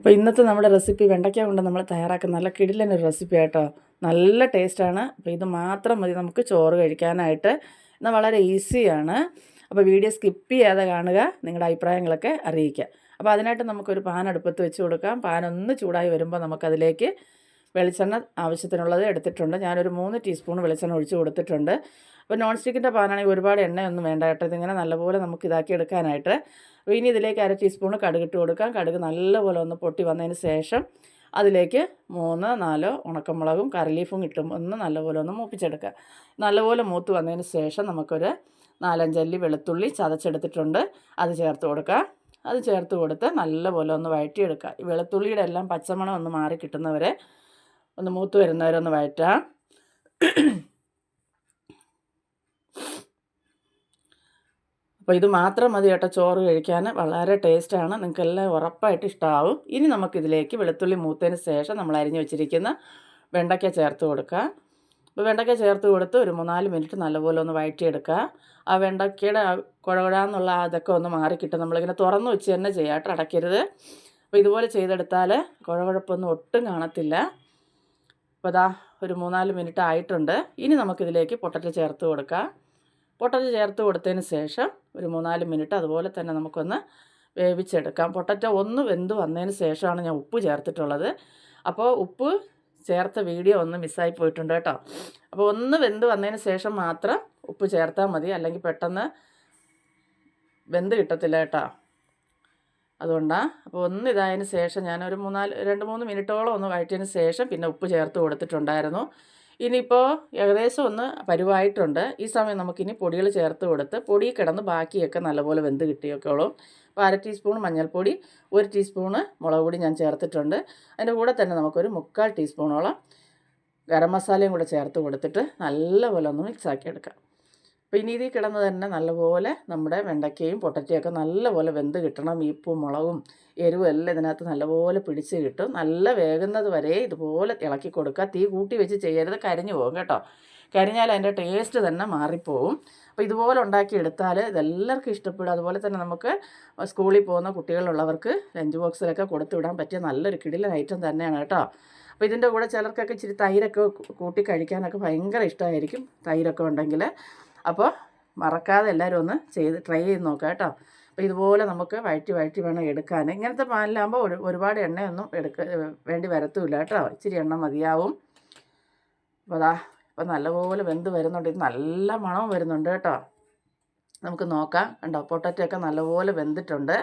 അപ്പോൾ ഇന്നത്തെ നമ്മുടെ റെസിപ്പി വെണ്ടയ്ക്ക കൊണ്ട് നമ്മൾ തയ്യാറാക്കുന്ന നല്ല കിടിലനൊരു റെസിപ്പി ആട്ടോ. നല്ല ടേസ്റ്റാണ്. അപ്പോൾ ഇത് മാത്രം മതി നമുക്ക് ചോറ് കഴിക്കാനായിട്ട്. എന്നാൽ വളരെ ഈസിയാണ്. അപ്പോൾ വീഡിയോ സ്കിപ്പ് ചെയ്യാതെ കാണുക, നിങ്ങളുടെ അഭിപ്രായങ്ങളൊക്കെ അറിയിക്കുക. അപ്പോൾ അതിനായിട്ട് നമുക്കൊരു പാൻ അടുപ്പത്ത് വെച്ച് കൊടുക്കാം. പാൻ ഒന്ന് ചൂടായി വരുമ്പോൾ നമുക്കതിലേക്ക് വെളിച്ചെണ്ണ ആവശ്യത്തിനുള്ളത് എടുത്തിട്ടുണ്ട്. ഞാനൊരു 3 ടീസ്പൂൺ വെളിച്ചെണ്ണ ഒഴിച്ച് കൊടുത്തിട്ടുണ്ട്. അപ്പോൾ നോൺ സ്റ്റിക്കിൻ്റെ പാനാണെങ്കിൽ ഒരുപാട് എണ്ണയൊന്നും വേണ്ട കേട്ടോ. ഇതിങ്ങനെ നല്ലപോലെ നമുക്ക് ഇതാക്കി എടുക്കാനായിട്ട്. അപ്പോൾ ഇനി ഇതിലേക്ക് 1/2 ടീസ്പൂൺ കടുകിട്ട് കൊടുക്കാം. കടുക് നല്ലപോലെ ഒന്ന് പൊട്ടി വന്നതിന് ശേഷം അതിലേക്ക് 3-4 ഉണക്കമുളകും കറിലീഫും ഇട്ടും ഒന്ന് നല്ലപോലെ ഒന്ന് മൂപ്പിച്ചെടുക്കുക. നല്ലപോലെ മൂത്ത് വന്നതിന് ശേഷം നമുക്കൊരു 4-5 അല്ലി വെളുത്തുള്ളി ചതച്ചെടുത്തിട്ടുണ്ട്, അത് ചേർത്ത് കൊടുക്കുക. അത് ചേർത്ത് കൊടുത്ത് നല്ലപോലെ ഒന്ന് വഴറ്റിയെടുക്കുക. ഈ വെളുത്തുള്ളിയുടെ എല്ലാം പച്ചമണം ഒന്ന് മാറി കിട്ടുന്നവരെ ഒന്ന് മൂത്ത് വരുന്നവരെ ഒന്ന് വഴറ്റാം. അപ്പോൾ ഇത് മാത്രം മതി കേട്ടോ ചോറ് കഴിക്കാൻ. വളരെ ടേസ്റ്റാണ്, നിങ്ങൾക്കെല്ലാം ഉറപ്പായിട്ട് ഇഷ്ടമാവും. ഇനി നമുക്കിതിലേക്ക് വെളുത്തുള്ളി മൂത്തതിന് ശേഷം നമ്മൾ അരിഞ്ഞ് വെച്ചിരിക്കുന്ന വെണ്ടയ്ക്ക ചേർത്ത് കൊടുക്കുക. അപ്പോൾ വെണ്ടയ്ക്ക ചേർത്ത് കൊടുത്ത് ഒരു 3-4 മിനിറ്റ് നല്ലപോലെ ഒന്ന് വഴറ്റിയെടുക്കുക. ആ വെണ്ടയ്ക്കയുടെ കുഴകുഴാന്നുള്ള അതൊക്കെ ഒന്ന് മാറിക്കിട്ടും. നമ്മളിങ്ങനെ തുറന്ന് വെച്ച് തന്നെ ചെയ്യാം കേട്ടോ, അടയ്ക്കരുത്. അപ്പോൾ ഇതുപോലെ ചെയ്തെടുത്താൽ കുഴകുഴപ്പൊന്നും ഒട്ടും കാണത്തില്ല. അപ്പോൾ അതാ ഒരു 3-4 മിനിറ്റ് ആയിട്ടുണ്ട്. ഇനി നമുക്കിതിലേക്ക് പൊട്ടറ്റോ ചേർത്ത് കൊടുക്കാം. പൊട്ടറ്റോ ചേർത്ത് കൊടുത്തതിന് ശേഷം ഒരു 3-4 മിനിറ്റ് അതുപോലെ തന്നെ നമുക്കൊന്ന് വേവിച്ചെടുക്കാം. പൊട്ടറ്റോ ഒന്ന് വെന്ത് വന്നതിന് ശേഷമാണ് ഞാൻ ഉപ്പ് ചേർത്തിട്ടുള്ളത്. അപ്പോൾ ഉപ്പ് ചേർത്ത വീഡിയോ ഒന്ന് മിസ്സായി പോയിട്ടുണ്ട് കേട്ടോ. അപ്പോൾ ഒന്ന് വെന്ത് വന്നതിന് ശേഷം മാത്രം ഉപ്പ് ചേർത്താൽ മതി, അല്ലെങ്കിൽ പെട്ടെന്ന് വെന്ത് കിട്ടത്തില്ല കേട്ടോ. അതുകൊണ്ടാണ്. അപ്പോൾ ഒന്ന് ഇതായതിന് ശേഷം ഞാനൊരു 2-3 മിനിറ്റോളം ഒന്ന് വഴറ്റിയതിന് ശേഷം പിന്നെ ഉപ്പ് ചേർത്ത് കൊടുത്തിട്ടുണ്ടായിരുന്നു. ഇനിയിപ്പോൾ ഏകദേശം ഒന്ന് പരുവായിട്ടുണ്ട്. ഈ സമയം നമുക്കിനി പൊടികൾ ചേർത്ത് കൊടുത്ത് പൊടി കിടന്ന് ബാക്കിയൊക്കെ നല്ലപോലെ വെന്ത് കിട്ടിയൊക്കെയുള്ളൂ. അപ്പോൾ 1/2 ടീസ്പൂൺ മഞ്ഞൾപ്പൊടി, 1 ടീസ്പൂണ് മുളക് പൊടി ഞാൻ ചേർത്തിട്ടുണ്ട്. അതിൻ്റെ കൂടെ തന്നെ നമുക്കൊരു 3/4 ടീസ്പൂണോളം ഗരം മസാലയും കൂടെ ചേർത്ത് കൊടുത്തിട്ട് നല്ലപോലെ ഒന്ന് മിക്സാക്കി എടുക്കാം. അപ്പോൾ ഇനി ഇതിൽ കിടന്ന് തന്നെ നല്ലപോലെ നമ്മുടെ വെണ്ടയ്ക്കയും പൊട്ടറ്റയൊക്കെ നല്ലപോലെ വെന്ത് കിട്ടണം. ഈ ഉപ്പും മുളകും എരിവും എല്ലാം ഇതിനകത്ത് നല്ലപോലെ പിടിച്ച് കിട്ടും. നല്ല വേകുന്നത് വരെ ഇതുപോലെ ഇളക്കി കൊടുക്കുക. തീ കൂട്ടി വെച്ച് ചെയ്യരുത്, കരിഞ്ഞു പോകും കേട്ടോ. കരിഞ്ഞാൽ അതിൻ്റെ ടേസ്റ്റ് തന്നെ മാറിപ്പോവും. അപ്പോൾ ഇതുപോലെ ഉണ്ടാക്കിയെടുത്താൽ ഇതെല്ലാവർക്കും ഇഷ്ടപ്പെടും. അതുപോലെ തന്നെ നമുക്ക് സ്കൂളിൽ പോകുന്ന കുട്ടികളുള്ളവർക്ക് ലഞ്ച് ബോക്സിലൊക്കെ കൊടുത്തു വിടാൻ പറ്റിയ നല്ലൊരു കിടിലൻ ഐറ്റം തന്നെയാണ് കേട്ടോ. അപ്പോൾ ഇതിൻ്റെ കൂടെ ചിലർക്കൊക്കെ ഇച്ചിരി തൈരൊക്കെ കൂട്ടി കഴിക്കാനൊക്കെ ഭയങ്കര ഇഷ്ടമായിരിക്കും, തൈരൊക്കെ ഉണ്ടെങ്കിൽ. അപ്പോൾ മറക്കാതെ എല്ലാവരും ഒന്ന് ട്രൈ ചെയ്ത് നോക്കുക കേട്ടോ. അപ്പോൾ ഇതുപോലെ നമുക്ക് വഴറ്റി വേണം എടുക്കാൻ. ഇങ്ങനത്തെ പാനിലാകുമ്പോൾ ഒരുപാട് എണ്ണയൊന്നും വേണ്ടി വരത്തുമില്ല കേട്ടോ. ഇച്ചിരി എണ്ണ മതിയാവും. അപ്പോൾ ഇപ്പോൾ നല്ലപോലെ വെന്ത് വരുന്നുണ്ട്. ഇത് നല്ല മണവും വരുന്നുണ്ട് കേട്ടോ. നമുക്ക് നോക്കാം. കണ്ടോ, പൊട്ടറ്റോ ഒക്കെ നല്ലപോലെ വെന്തിട്ടുണ്ട്.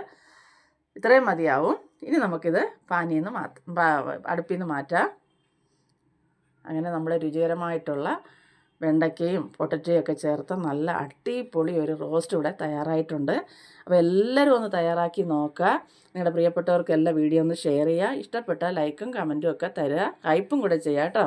ഇത്രയും മതിയാവും. ഇനി നമുക്കിത് അടുപ്പിൽ നിന്ന് മാറ്റാം. അങ്ങനെ നമ്മുടെ രുചികരമായിട്ടുള്ള വെണ്ടയ്ക്കയും പൊട്ടറ്റയും ഒക്കെ ചേർത്ത് നല്ല അടിപൊളി ഒരു റോസ്റ്റ് ഇവിടെ തയ്യാറായിട്ടുണ്ട്. അപ്പോൾ എല്ലാവരും ഒന്ന് തയ്യാറാക്കി നോക്കുക. നിങ്ങളുടെ പ്രിയപ്പെട്ടവർക്ക് എല്ലാ വീഡിയോ ഒന്ന് ഷെയർ ചെയ്യുക. ഇഷ്ടപ്പെട്ടാൽ ലൈക്കും കമൻറ്റും ഒക്കെ തരിക. ഹൈപ്പും കൂടെ ചെയ്യുക കേട്ടോ.